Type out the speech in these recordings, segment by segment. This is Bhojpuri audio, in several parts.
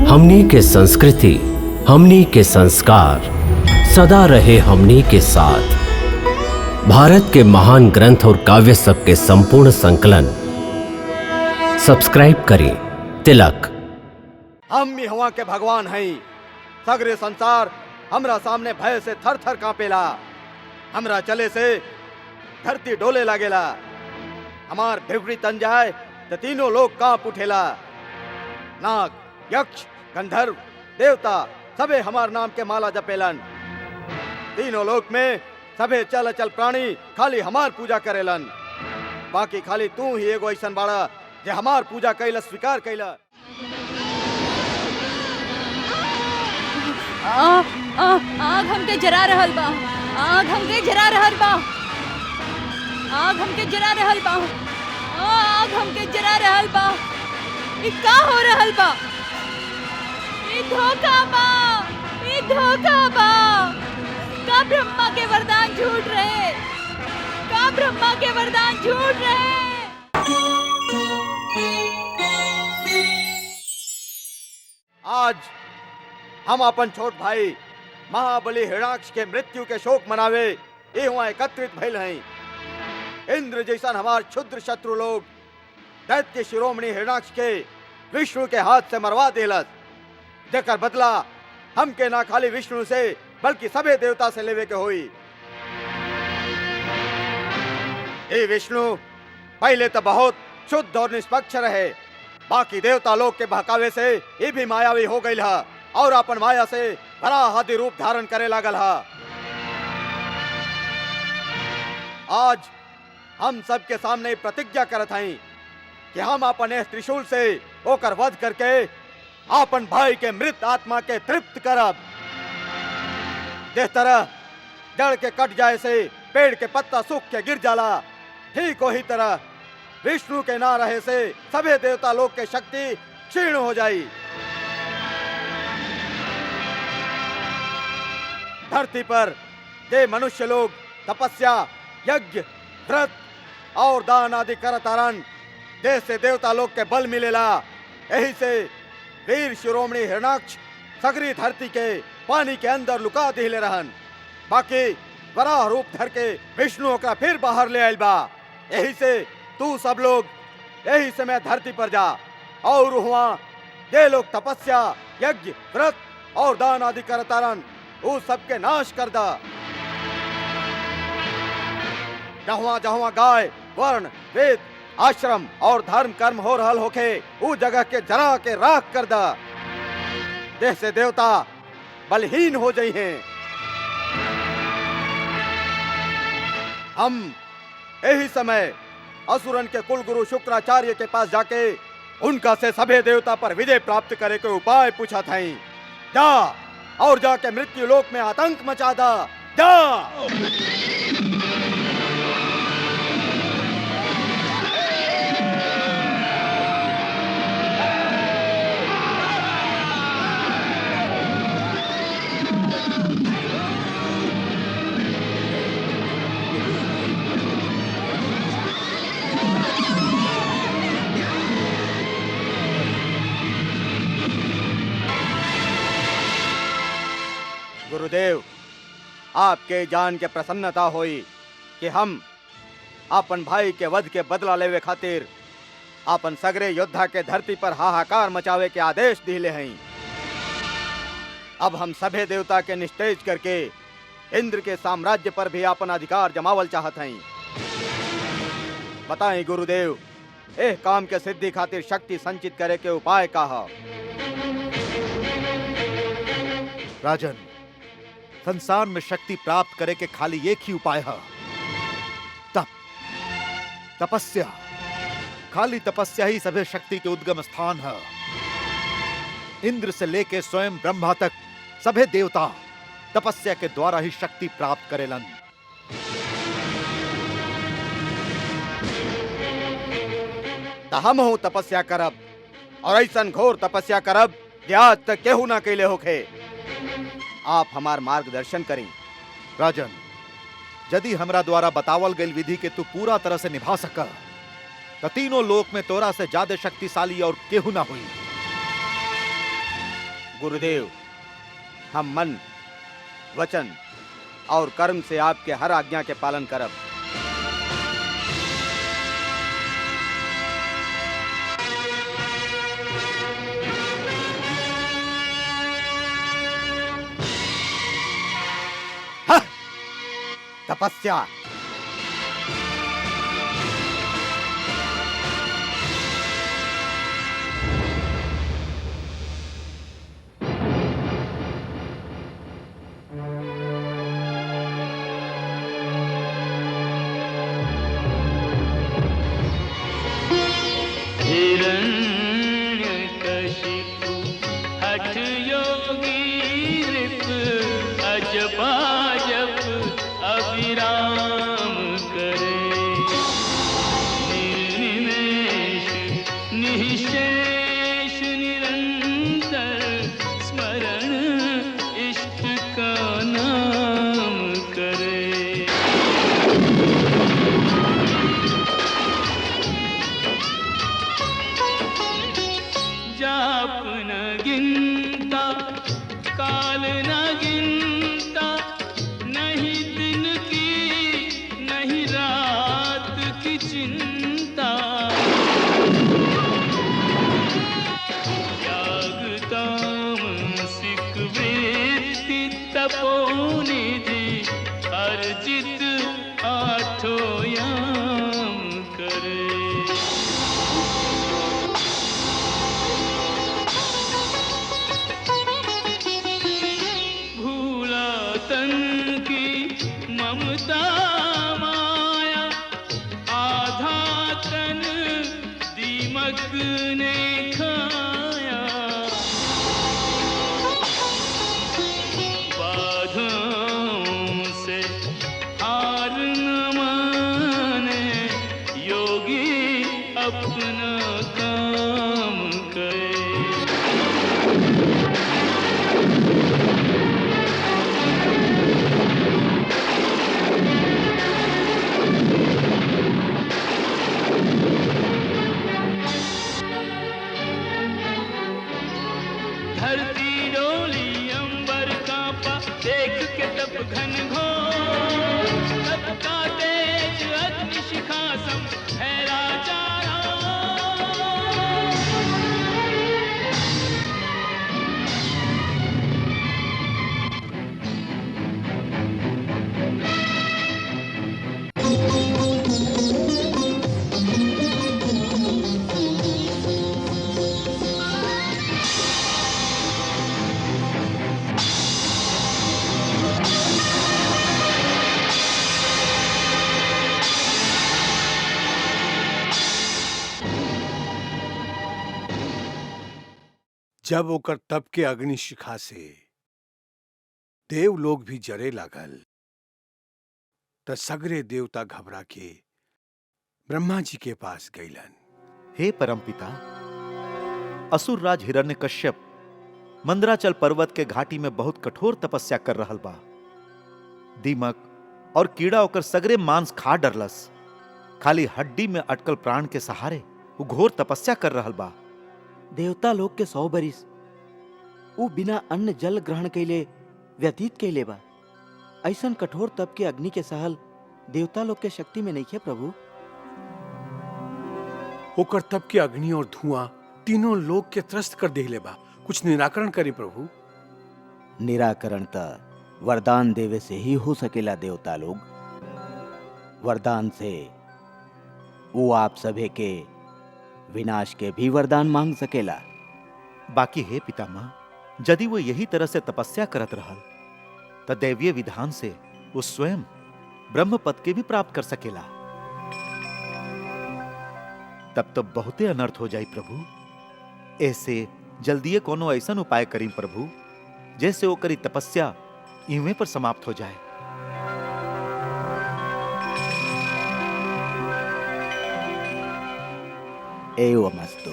हमनी के संस्कृति, हमनी के संस्कार सदा रहे हमनी के साथ। भारत के महान ग्रंथ और काव्य सब के संपूर्ण संकलन सब्सक्राइब करें तिलक। हम ही हवा के भगवान हैं। सगरे संसार हमरा सामने भय से थर थर कांपेला। हमरा चले से धरती डोले लागेला। हमार भिवरी तन जाए तो तीनों लोग कांप उठेला। नाग, यक्ष, गंधर्व, देवता सबे हमार नाम के माला जपेलन। तीनों लोक में सबे चल अचल प्राणी खाली हमार पूजा करेलन। बाकी खाली तू ही एगो ऐसन बाड़ा जे हमार पूजा कैला स्वीकार कैला। आग हमके जरा रहल बा। आग हमके जरा रहल बा। आग हमके जरा रहल बा। आग हमके जरा रहल बा। ई का हो रहल बा? ई धोखा बा। ई धोखा बा। का ब्रह्मा के वरदान झूठ रहे? का ब्रह्मा के वरदान झूठ रहे? आज हम अपन छोट भाई महाबली हिरणाक्ष के मृत्यु के शोक मनावे यहाँ एकत्रित भइल हैं। इंद्र जैसन हमार क्षुद्र शत्रु लोग दैत्य शिरोमणि हिरणाक्ष के विष्णु के हाथ से मरवा देलस। जेकर बदला हमके ना खाली विष्णु से बल्कि सबे देवता से लेवे के होई। ये विष्णु पहले तो बहुत शुद्ध और निष्पक्ष रहे। बाकी देवता लोग के बहकावे से ये भी मायावी हो गई है और अपन माया से बड़ा आदि रूप धारण करे लागल है। आज हम सबके सामने प्रतिज्ञा करत हई कि हम अपन इस त्रिशूल से ओकर वध करके अपन भाई के मृत आत्मा के तृप्त करब। जिस तरह जड़ के कट जाए से पेड़ के पत्ता सूख के गिर जाला, ठीक वही तरह विष्णु के ना रहे से सभी देवता लोग के शक्ति क्षीण हो जाई। धरती पर जे मनुष्य लोग तपस्या, यज्ञ, व्रत और दान आदि करतारन, देश से देवता लोग के बल मिलेला। यही से वीर शिरोमणि हिरणाक्ष सगरी धरती के पानी के अंदर लुका दिले रहन। बाकी वराह रूप धर के विष्णु का फिर बाहर ले आइल बा। यही से तू सब लोग यही समय धरती पर जा और वहाँ जे लोग तपस्या, यज्ञ, व्रत और दान आदि करतारन उस सबके नाश कर दा। जहाँ जहाँ गाय, वर्ण, वेद, आश्रम और धर्म कर्म हो रहल होखे उस जगह के जरा के राख कर दा। देश से देवता बलहीन हो जाई हैं। हम यही समय असुरन के कुल गुरु शुक्राचार्य के पास जाके उनका से सभी देवता पर विजय प्राप्त करे के उपाय पूछा था। जा और जाके मृत्यु लोक में आतंक मचा दा। जा। गुरुदेव, आपके जान के प्रसन्नता होई कि हम अपन भाई के वध के बदला लेवे खातिर अपन सगरे योद्धा के धरती पर हाहाकार मचावे के आदेश दिले हैं। अब हम सभे देवता के निस्तेज करके इंद्र के साम्राज्य पर भी अपन अधिकार जमावल चाहत हैं। बताएं गुरुदेव, एह काम के सिद्धि खातिर शक्ति संचित करे के उपाय का है? राजन, संसार में शक्ति प्राप्त करे के खाली एक ही उपाय है, तप, तपस्या। खाली तपस्या ही सभी शक्ति के उद्गम स्थान है। इंद्र से लेके स्वयं ब्रह्मा तक सभी देवता तपस्या के द्वारा ही शक्ति प्राप्त करेलन। हम हो तपस्या करब और ऐसन घोर तपस्या करब कि आज तक केहू ना कैले होखे। आप हमार मार्गदर्शन करें। राजन, यदि हमरा द्वारा बतावल गई विधि के तू पूरा तरह से निभा सका तो तीनों लोक में तोरा से ज्यादा शक्तिशाली और केहू ना हुई। गुरुदेव, हम मन, वचन और कर्म से आपके हर आज्ञा के पालन करब। हाँ! तपस्या। हिरण्यकशिपु हठ योगी नृप अजपा जप अविराम करे। निर्निमेष निःशेष निरंतर स्मरण इष्ट का नाम करे। जाप न गिनता काल न गिनता, नहीं दिन की नहीं रात की चिंता। त्याग तामसिक वृत्ति तपोनिधि, अर्जित आठों याम करे। तन की ममता माया, आधा तन दीमक ने खाया। बाधाओं से हार न माने, योगी अपना काम करे। धरती डोली अंबर कांपा, देख के तप घन घोर। तप का तेज अग्नि शिखा सम फैला चारा। जब ओकर तप के अग्नि शिखा से देव लोग भी जरे लागल, त सगरे देवता घबरा के ब्रह्मा जी के पास गईलन। हे परमपिता, असुर राज हिरण्यकश्यप मंदराचल पर्वत के घाटी में बहुत कठोर तपस्या कर रहल बा। दीमक और कीड़ा ओकर सगरे मांस खा डरलस। खाली हड्डी में अटकल प्राण के सहारे वो घोर तपस्या कर रहल बा। देवता लोग के 100 बरिस उ बिना अन्न जल ग्रहण कैले व्यतीत कैले बा। ऐसन कठोर तप के अग्नि के सहल देवता लोग के शक्ति में नहीं है प्रभु। ओकर तप के अग्नि और धुआं तीनों लोग के त्रस्त कर देले बा। कुछ निराकरण करी प्रभु। निराकरण त वरदान देवे से ही हो सकेला देवता लोग। वरदान से वो आप सभे के विनाश के भी वरदान मांग सकेला। बाकी हे पितामह, यदि वो यही तरह से तपस्या करत रहल त दैवीय विधान से वो स्वयं ब्रह्म पद के भी प्राप्त कर सकेला। तब तो बहुते अनर्थ हो जाई प्रभु। ऐसे जल्दीए कोनो ऐसन उपाय करी प्रभु, जैसे वो करी तपस्या इवें पर समाप्त हो जाए। एवमस्तु।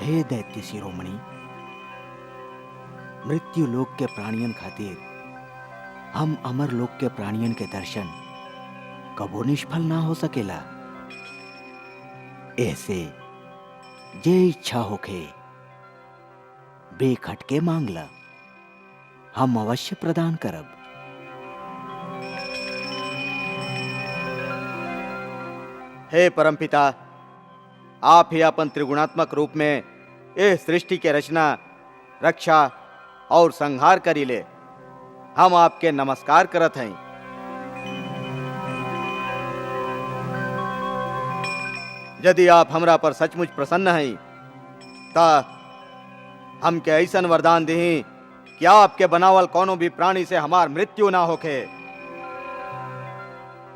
हे दैत्य शिरोमणि, मृत्यु लोक के प्राणियन खातिर हम अमर लोक के प्राणियन के दर्शन कबो निष्फल ना हो सकेला। ऐसे जे इच्छा होखे बेखटके मांगला, हम अवश्य प्रदान करब। हे परमपिता, आप ही अपन त्रिगुणात्मक रूप में इस सृष्टि के रचना, रक्षा और संहार करीले। हम आपके नमस्कार करत हैं। यदि आप हमरा पर सचमुच प्रसन्न हैं ता हमके ऐसन वरदान दही कि आपके बनावल कोनो भी प्राणी से हमार मृत्यु ना होखे,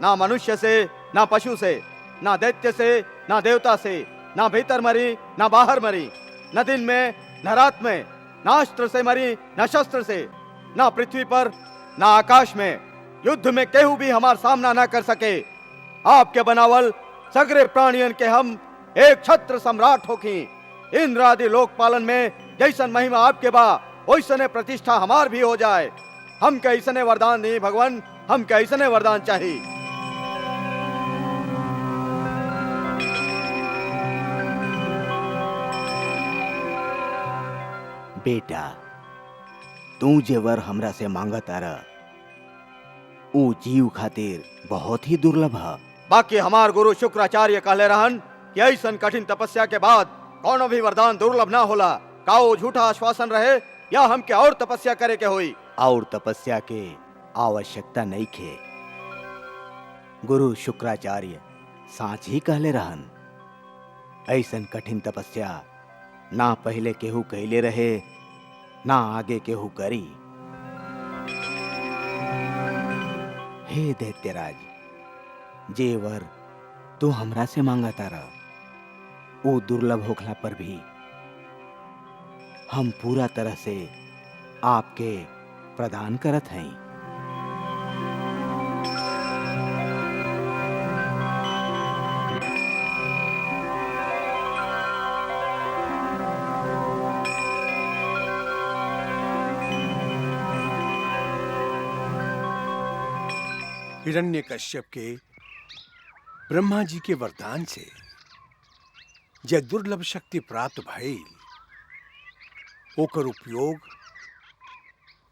ना मनुष्य से, ना पशु से, ना दैत्य से, ना देवता से, ना भीतर मरी ना बाहर मरी, न दिन में न रात में, ना अस्त्र से मरी न शस्त्र से, ना पृथ्वी पर ना आकाश में, युद्ध में केहू भी हमार सामना ना कर सके। आपके बनावल सगरे प्राणियन के हम एक छत्र सम्राट होखी। इंद्र आदि लोकपालन में जैसन महिमा आपके बा वैसने प्रतिष्ठा हमार भी हो जाए। हम कैसने वरदान नहीं भगवान, हम कैसने वरदान चाहिए। बेटा, तू जे वर हमरा से मांगा तारा ऊ जीव खातिर बहुत ही दुर्लभ है। बाकी हमार गुरु शुक्राचार्य कहले रहन कि ऐसन कठिन तपस्या के बाद कोनो भी वरदान दुर्लभ ना होला। का वो झूठा आश्वासन रहे या हमके और तपस्या करे के होई? और तपस्या के आवश्यकता नहीं खे। गुरु शुक्राचार्य साच ही कहले रहन, ऐसन कठिन तपस्या ना पहले केहू कहले रहे ना आगे केहू करी। हे दैत्यराज, जेवर तू हमरा से मांगा तारा वो दुर्लभ होखला पर भी हम पूरा तरह से आपके प्रदान करत हैं। हिरण्यकश्यप के ब्रह्मा जी के वरदान से जे दुर्लभ शक्ति प्राप्त भइल, ओकर उपयोग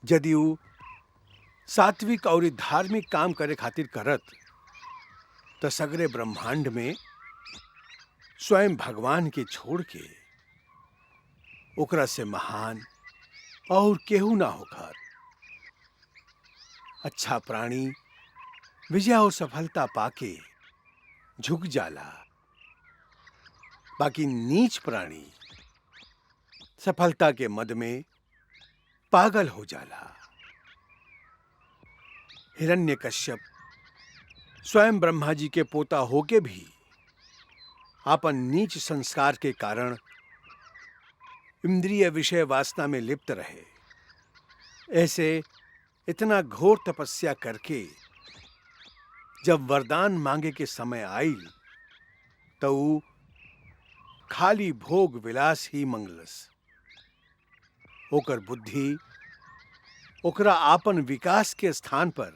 यदि ऊ सात्विक और धार्मिक काम करे खातिर करत तो सगरे ब्रह्मांड में स्वयं भगवान के छोड़ के ओकरा से महान और केहू ना होकर। अच्छा प्राणी विजय और सफलता पाके झुक जाला, बाकी नीच प्राणी सफलता के मद में पागल हो जाला। हिरण्यकश्यप स्वयं ब्रह्मा जी के पोता होके भी अपन नीच संस्कार के कारण इंद्रिय विषय वासना में लिप्त रहे। ऐसे इतना घोर तपस्या करके जब वरदान मांगे के समय आईल तो ऊ खाली भोग विलास ही मंगलस। ओकर बुद्धि ओकरा आपन विकास के स्थान पर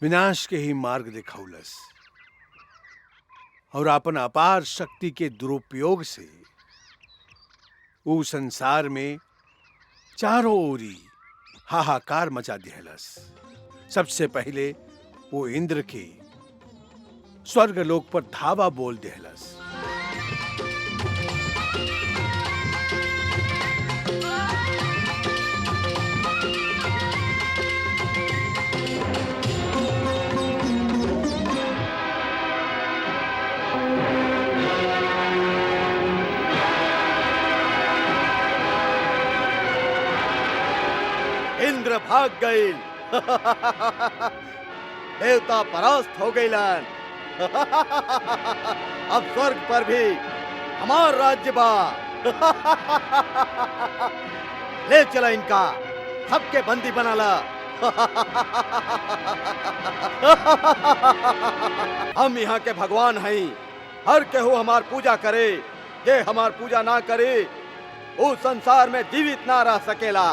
विनाश के ही मार्ग दिखौलस और आपन अपार शक्ति के दुरुपयोग से ऊ संसार में चारों ओरी हाहाकार मचा दिहलस। सबसे पहले वो इंद्र के स्वर्गलोक पर धावा बोल दिहलस। इंद्र भाग गईल। देवता परास्त हो गईलन। अब स्वर्ग पर भी हमार राज्य बा। ले चला इनका, सबके बंदी बनाला। हम यहाँ के भगवान हैं। हर केहू हमार पूजा करे, जे हमार पूजा ना करे वो संसार में जीवित ना रह सकेला।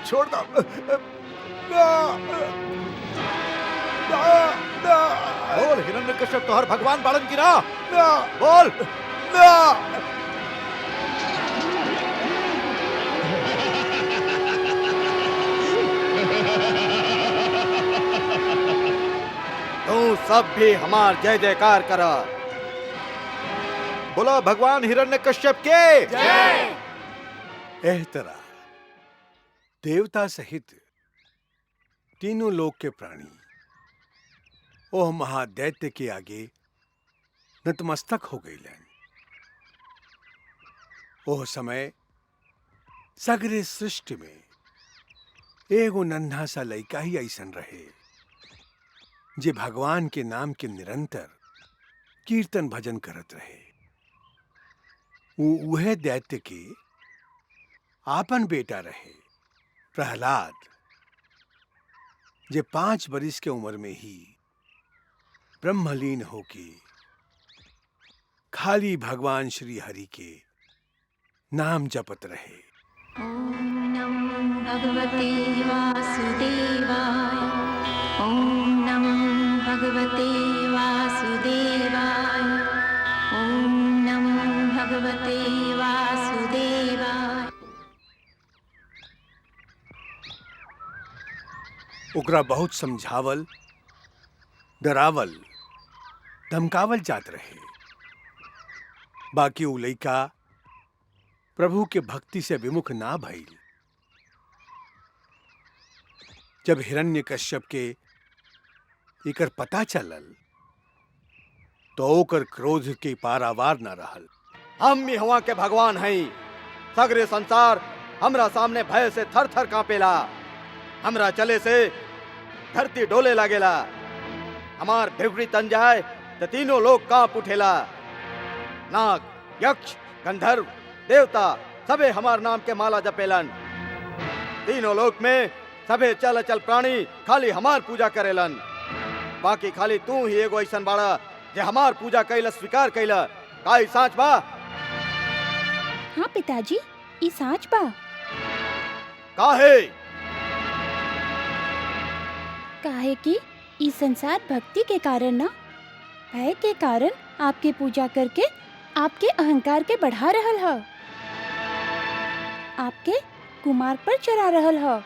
छोड़ दो। बोल हिरण्यकश्यप तो हर भगवान बालन की ना बोल। तू सब भी हमार जय जयकार कर। बोला भगवान हिरण्यकश्यप के जय। एह तरह देवता सहित तीनों लोक के प्राणी ओह महादैत्य के आगे नतमस्तक हो गईलन। ओह समय सगरे सृष्टि में एगो नन्हा सा लइका ही ऐसन रहे जे भगवान के नाम के निरंतर कीर्तन भजन करत रहे। उहे दैत्य के आपन बेटा रहे प्रहलाद, जे 5 बरिस के उम्र में ही ब्रह्मलीन होके खाली भगवान श्री हरि के नाम जपत रहे। ॐ नमो भगवते वासुदेवाय। ॐ नमो भगवते वासुदेवाय। ॐ नमो भगवते वासुदेवाय। ओकरा बहुत समझावल, डरावल, धमकावल जात रहे, बाकी उ लइका प्रभु के भक्ति से विमुख ना भइल। जब हिरण्यकश्यप के एकर पता चलल तो ओकर क्रोध के पारावार न रहल। हम ही हवा के भगवान हैं। सगरे संसार हमरा सामने भय से थर थर कांपेला। हमरा चले से धरती डोले लागेला। हमार भिवरी तन जाए तो तीनों लोग कांप उठेला। नाग, यक्ष, गंधर्व, देवता सबे हमार नाम के माला जपेलन। तीनों लोक में सबे चल चल प्राणी खाली हमार पूजा करेलन। बाकी खाली तू ही एगो ऐसन बाड़ा जे हमार पूजा कैला स्वीकार कैला। काई साच बा? हाँ पिताजी, ई साच बा। काहे? काहे कि ई संसार भक्ति के कारण ना, भय के कारण आपके पूजा करके आपके अहंकार के बढ़ा रहल ह, आपके कुमार पर चढ़ा रहल ह।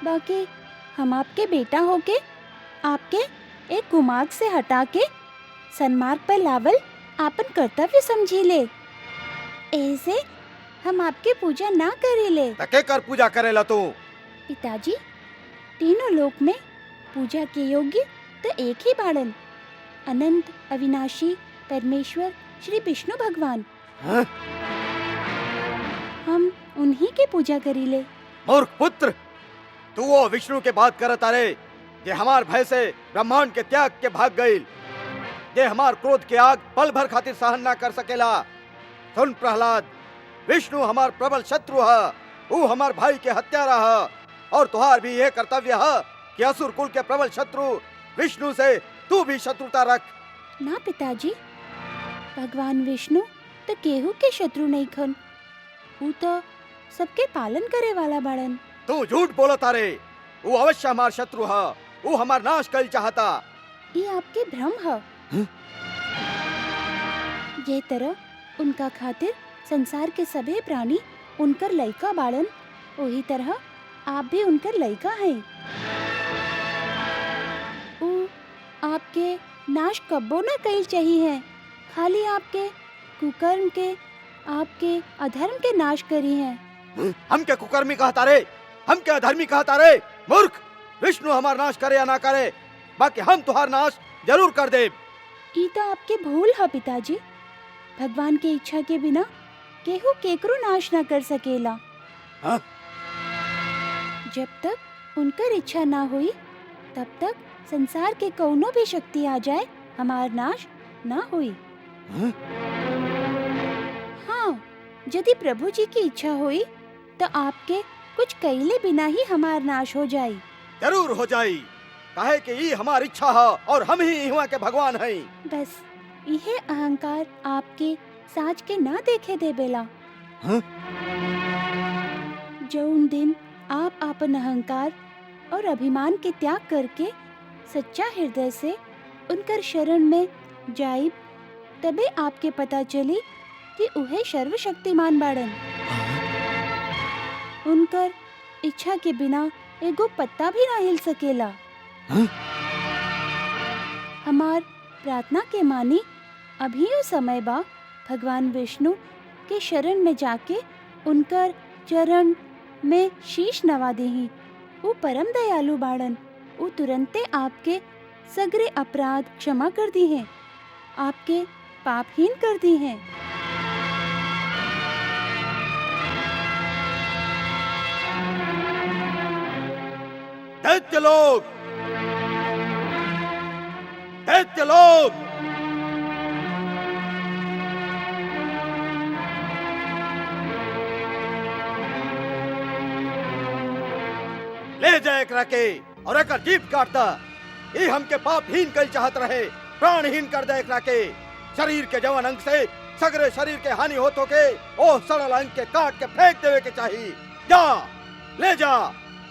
बाकी हम आपके बेटा होके आपके एक कुमार्ग से हटा के सन्मार्ग पर लावल आपन कर्तव्य समझी ले। ऐसे हम आपके पूजा ना करेले। तके कर पूजा करेला तू? पिताजी, तीनों लोक में पूजा के योग्य तो एक ही बाड़न, अनंत अविनाशी परमेश्वर श्री विष्णु भगवान। हाँ? हम उन्हीं के पूजा करीले। मूर्ख पुत्र, तू वो विष्णु के बात करत अरे जे हमार भय से ब्रह्मांड के त्याग के भाग गईल, जे हमार क्रोध के आग पल भर खातिर सहन ना कर सकेला। सुन प्रहलाद, विष्णु हमार प्रबल शत्रु है। वो हमार भाई के हत्यारा है और तुहार भी यह कर्तव्य है कि असुर कुल के प्रबल शत्रु विष्णु से तू भी शत्रुता रख। ना पिताजी, भगवान विष्णु तो केहू के शत्रु नहीं खन। वो तो सबके पालन करे वाला बाड़न। तू झूठ बोलत अरे। वो अवश्य हमार शत्रु है। वो हमार नाश कर चाहता। ये आपके भ्रम है। ये तरह उनका खातिर संसार के सभी प्राणी उनकर लइका बाड़न, वही तरह आप भी उनकर लइका हैं। वो आपके नाश कब्बो न कईल चाहिए है, खाली आपके कुकर्म के, आपके अधर्म के नाश करी हैं। हम क्या कुकर्मी कहता रे? हम क्या अधर्मी कहता रे? मूर्ख, विष्णु हमार नाश करे या ना करे, बाकी हम तुहार नाश जरूर कर दे। ई तो आपके भूल है पिताजी। भगवान के इच्छा के बिना केहू केकरो नाश न कर सकेला। हाँ? जब तक उनकर इच्छा ना हुई तब तक संसार के कौनो भी शक्ति आ जाए हमार नाश ना हुई। हाँ, यदि प्रभु जी की इच्छा हुई तो आपके कुछ कैले बिना ही हमार नाश हो जाई। जरूर हो जाई। काहे कि ई हमारी इच्छा है और हम ही हुआ के भगवान हैं। बस यह अहंकार आपके साज के ना देखे दे बेला। हाँ? जो उन दिन आप अपन अहंकार और अभिमान के त्याग करके सच्चा हृदय से उनकर शरण में जाइब, तबे आपके पता चली कि उहे सर्वशक्तिमान बाड़न। उनकर इच्छा के बिना एगो पत्ता भी ना हिल सकेला। हाँ? हमार प्रार्थना के मानी अभी यो समय बा भगवान विष्णु के शरण में जाके उनकर चरण में शीश नवा देही। वो परम दयालु बाड़न, वो तुरंते आपके सगरे अपराध क्षमा कर दी हैं, आपके पापहीन कर दी हैं। दैत्य लोग, दैत्य लोग, ले जाए एकरा के और एकर जीभ काटता। ई हमके पापहीन कल चाहत रहे, प्राणहीन कर दे एकरा के। शरीर के जवन अंग से सगरे शरीर के हानि होत होके ओ सड़ल अंग के काट के फेंक देवे के चाहिए। जा ले जा,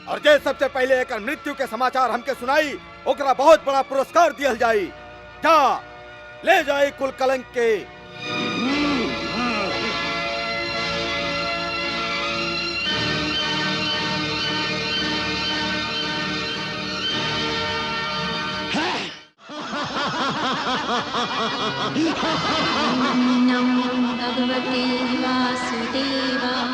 और जे सबसे पहले एकर मृत्यु के समाचार हमके सुनाई ओकरा बहुत बड़ा पुरस्कार दियल जाई। जा ले जाई कुल कलंक के। नमो भगवते वासुदेवाय।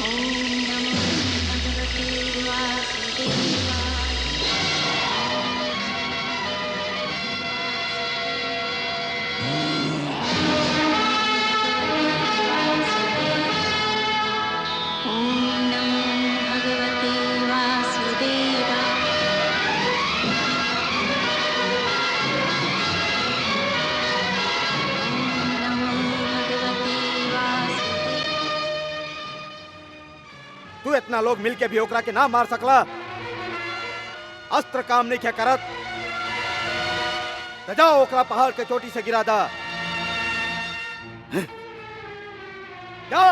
ओम नमो भगवते वासुदेवाय। तू इतना लोग मिलके भी ओकरा के ना मार सकला। अस्त्र काम नहीं क्या करत, तो जाओ ओकरा पहाड़ के चोटी से गिरा दा। जा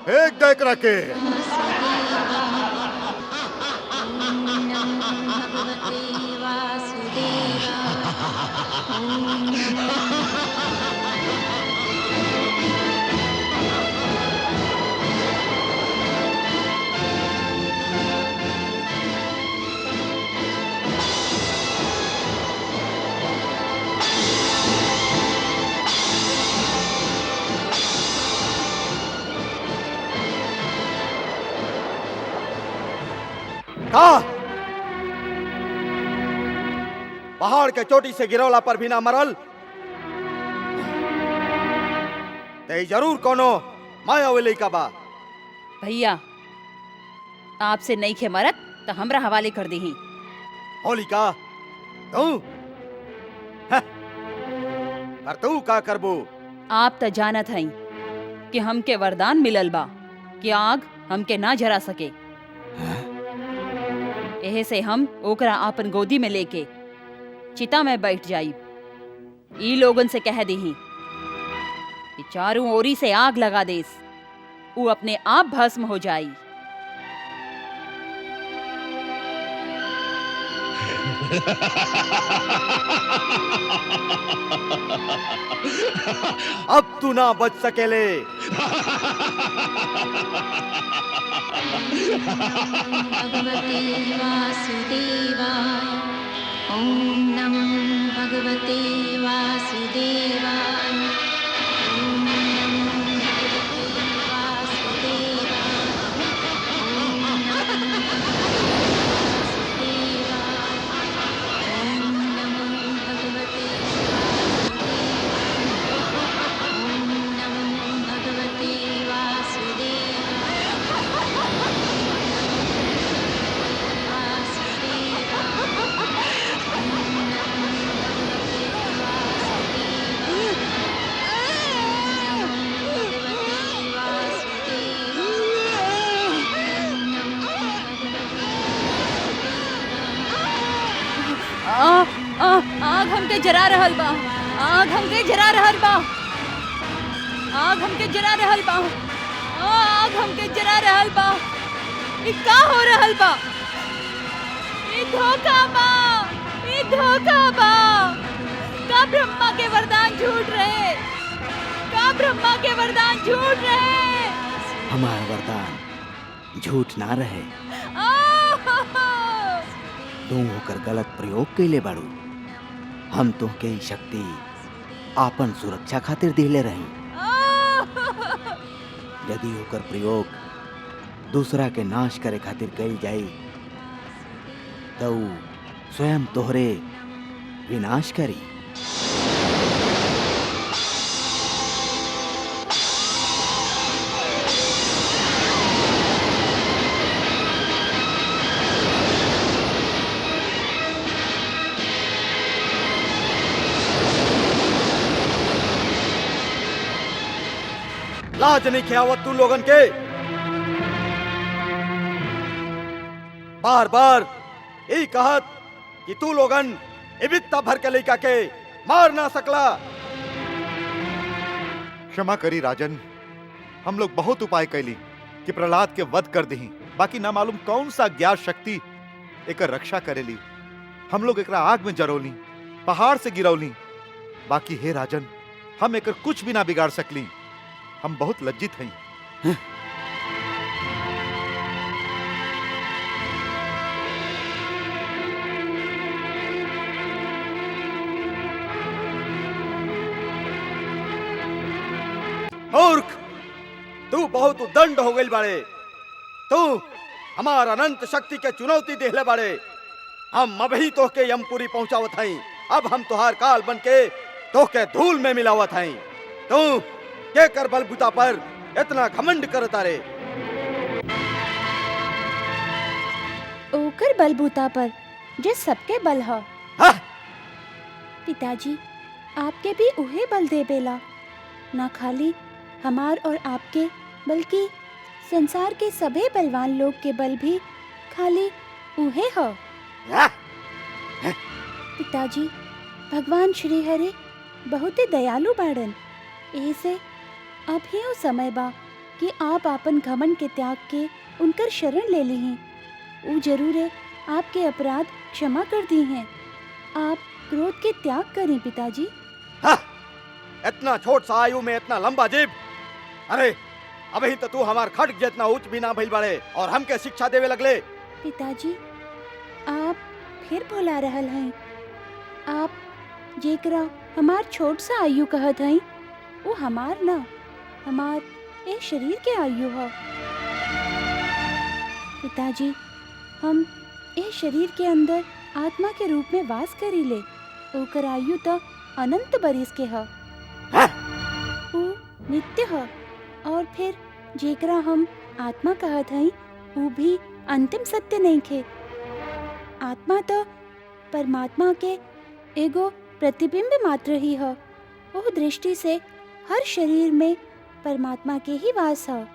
एक देख रखे। कहा पहाड़ के चोटी से गिरौला पर भी ना मरल, ते जरूर कोनो मायावली का बा। भैया आपसे नहीं खे मरत तो हमरा हवाले कर दी। होलिका तू हं, पर तू का करबो? आप तो जानत हई कि हमके वरदान मिलल बा कि आग हमके ना जरा सके। एहे से हम ओकरा आपन गोदी में लेके चिता में बैठ जाई। ई लोगन से कह दही कि चारों ओरी से आग लगा देस, ऊ अपने आप भस्म हो जाई। अब तू ना बच सकेले। भगवते वासुदेवाय। ओम नमो भगवते वासुदेवाय। ओम नमो भगवते वासुदेवाय। ओम नमो हमके जरा रहल बा। आग हमके जरा रहल बा। आग हमके जरा रहल बा। आग हमके जरा रहल बा। ई का हो रहल बा? ई धोखा बा। ई धोखा बा। का ब्रह्मा के वरदान झूठ रहे? का ब्रह्मा के वरदान झूठ रहे? हमारा वरदान झूठ ना रहे। तू होकर गलत प्रयोग कैले बाड़ू। हम तुहके ई शक्ति आपन सुरक्षा खातिर दिले रही। यदि होकर प्रयोग दूसरा के नाश करे खातिर कईल जाई तो ऊ स्वयं तोहरे विनाश करी। लाज नहीं खियावत तू लोगन के। बार बार यही कहत कि तू लोगन इबित्ता भर के लइका के मार ना सकला। क्षमा करी राजन, हम लोग बहुत उपाय कैली कि प्रहलाद के वध कर दही, बाकी ना मालूम कौन सा ज्ञात शक्ति एकर रक्षा करेली। हम लोग एकरा आग में जरौली, पहाड़ से गिरौली, बाकी हे राजन हम एकर कुछ भी ना बिगाड़ सकली। हम बहुत लज्जित हैं। मूर्ख, तू बहुत उद्दंड हो गई बाड़े। तू हमार अनंत शक्ति के चुनौती देहले बाड़े। हम अभी तोहके यमपुरी पहुंचावत हई। अब हम तुहार काल बन के तोहके धूल में मिलावत हई। तू के कर बलबूता पर इतना घमंड करता रे? ओकर बलबूता पर जे सबके बल ह। हाँ? पिताजी, आपके भी उहे बल दे बेला। ना खाली हमार और आपके, बल्कि संसार के सभी बलवान लोग के बल भी खाली उहे ह। हाँ? पिताजी, भगवान श्री हरि बहुत ही दयालु बाड़न। ऐसे अब ही वो समय बा कि आप आपन घमंड के त्याग के उनकर शरण ले ली हैं। वो जरूर है आपके अपराध क्षमा कर दी हैं। आप क्रोध के त्याग करें पिताजी। हाँ? इतना छोट सा आयु में इतना लंबा जीभ। अरे अभी तो तू हमार खड्ग जितना उच्च भी ना भइल बाड़े और हमके शिक्षा देवे लगले। पिताजी, आप फिर भुला रहल हैं। आप जेकरा हमार छोट सा आयु कहत हैं, वो हमार ना, हमार एक शरीर के आयु है। पिताजी, हम एक शरीर के अंदर आत्मा के रूप में वास करी ले। ओकर आयु तो अनंत बरिस के है। वो नित्य है। और फिर जेकरा हम आत्मा कहत हैं, वो भी अंतिम सत्य नहीं खे। आत्मा तो परमात्मा के एगो प्रतिबिंब मात्र ही है। वो दृष्टि से हर शरीर में परमात्मा के ही वास है।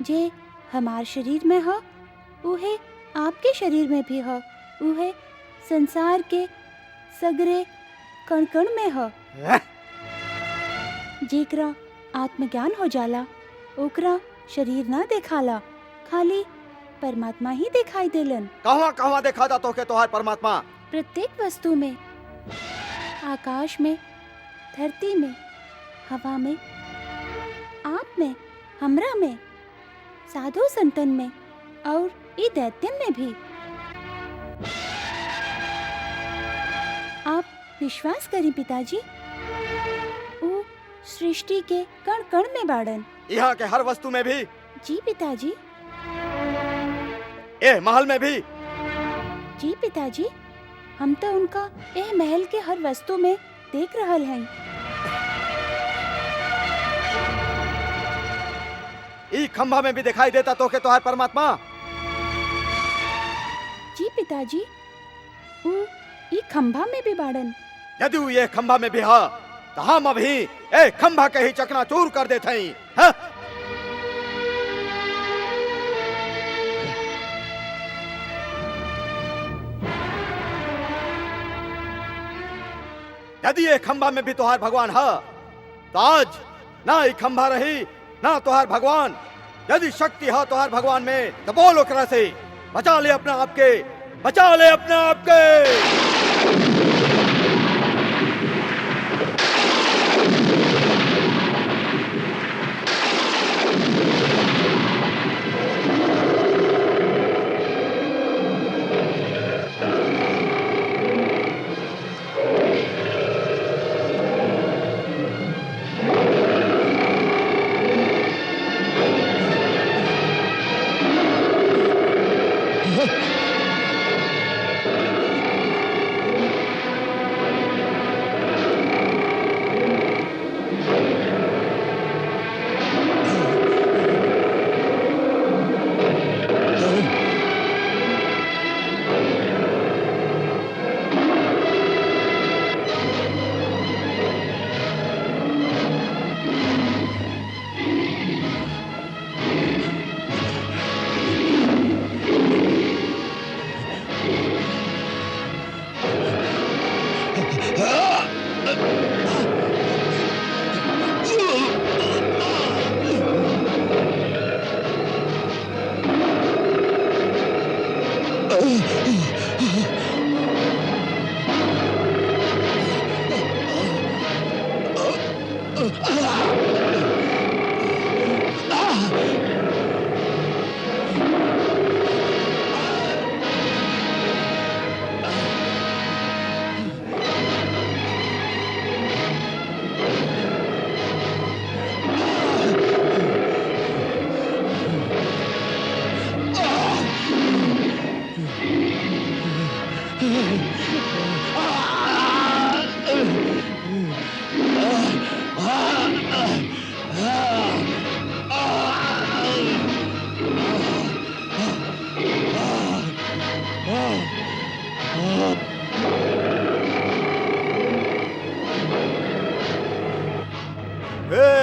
जे हमार शरीर में है, उहे आपके शरीर में भी है। उहे संसार के सगरे कण कण में है। जेकरा आत्मज्ञान हो जाला, ओकरा शरीर ना देखाला, खाली परमात्मा ही दिखाई देलन। कहवा कहवा देखा था तोहके तोहार परमात्मा? प्रत्येक वस्तु में, आकाश में, धरती में, हवा में, आप में, हमरा में, साधु संतन में और ई दैत्यन में भी। आप विश्वास करें पिताजी, वो सृष्टि के कण कण में बाड़न। यहाँ के हर वस्तु में भी? जी पिताजी। ए महल में भी? जी पिताजी, हम तो उनका ए महल के हर वस्तु में देख रहल हैं। ई खंभा में भी दिखाई देता तोहके तोहार परमात्मा? जी पिताजी, वो ई खंभा में भी बाड़न। यदि वो ये खंभा में भी हा, तो हम अभी ए खंभा के ही चकनाचूर कर देते हैं। हाँ? यदि ये खंभा में भी तुहार भगवान है तो आज ना ही खंभा रही ना तुहार भगवान। यदि शक्ति है तुहार भगवान में तो बोल ओकरा से बचा ले अपने आप के, बचा ले अपने आप के।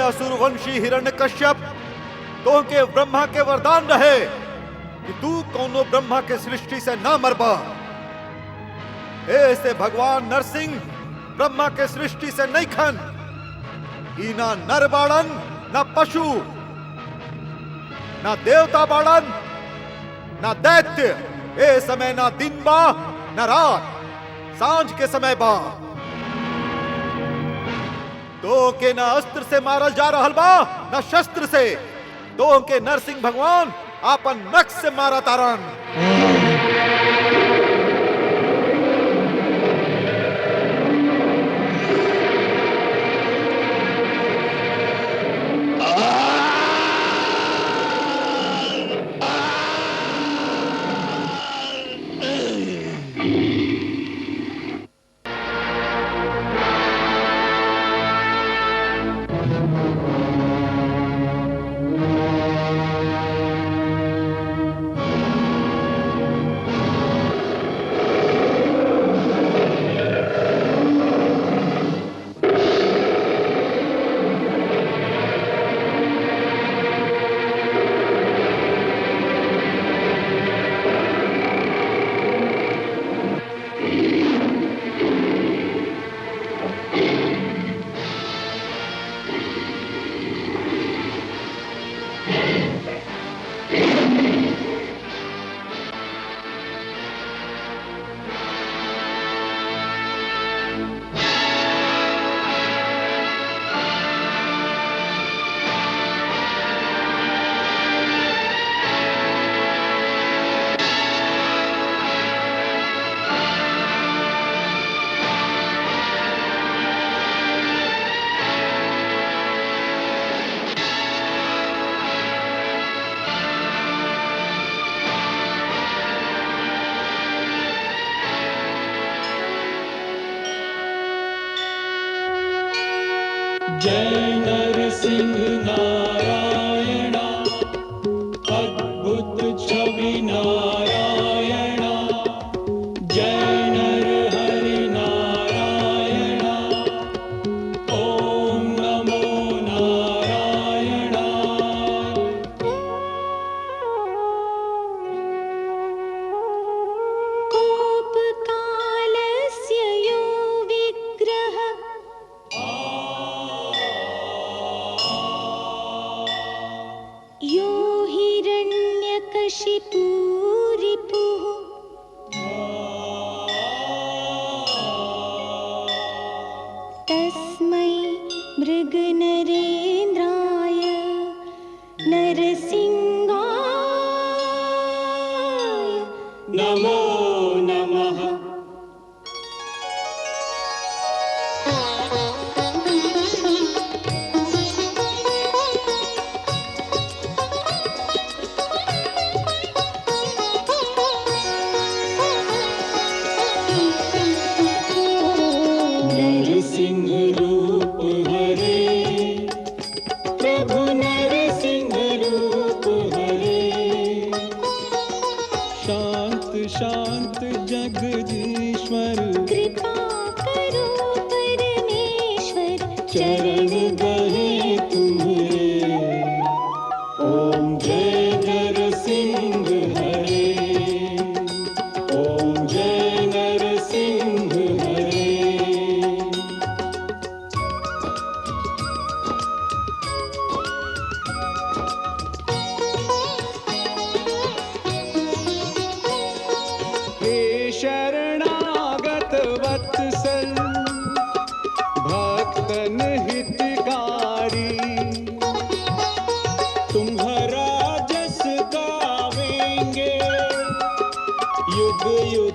असुरवंशी हिरण्यकश्यप, तो के ब्रह्मा के वरदान रहे कि तू कौनो ब्रह्मा के सृष्टि से न मरबा। ऐसे भगवान नरसिंह ब्रह्मा के सृष्टि से नहीं खन, ई ना नर बाड़न ना पशु, ना देवता बाड़न ना दैत्य। ए समय ना दिन बा ना रात, सांझ के समय बा। तो के ना अस्त्र से मारल जा रहल बा ना शस्त्र से, तो के नरसिंह भगवान आपन नक्श से मारा तारन। जय नरसिंह नारायणा, अद्भुत छवि नारायणा। जय नर हरि नारायणा, ओम नमो नारायणा। कोपकालस्य यो विग्रह नरेन्द्राय नरसिंहाय नमो नमः। नरसिंह रूप हरे प्रभु नरसिंह रूप हरे शांत शांत जगदीश्वर कृपा करो परमेश्वर चरण गहे तुम्हें। ओम जय नरसिंह हरे, ओम जय नरसिंह हरे। हे शरणागत वत्सल भक्तन हितकारी, तुम्हारा जस गावेंगे युग युग